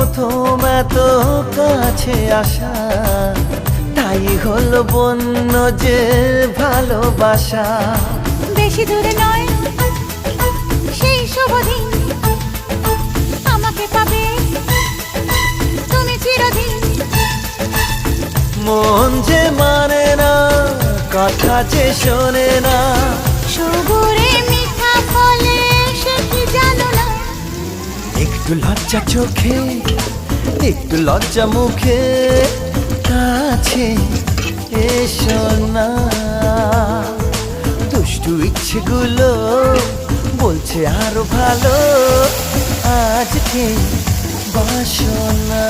প্রথম এত কাছে আসা, তাই হলো বন্য যে ভালোবাসা। বেশি দূরে নয় সেই শুভ দিন, আমাকে পাবে তুমি চিরদিন। মন যে মানে না, কথা যে শোনে না, সবুরে মিঠা ফলে সে কি জানো না। একটু লজ্জা চোখে, একটু লজ্জা মুখে, কাছে এসো না। দুষ্টু ইচ্ছেগুলো বলছে আরো ভালো, আজকে বাসনা।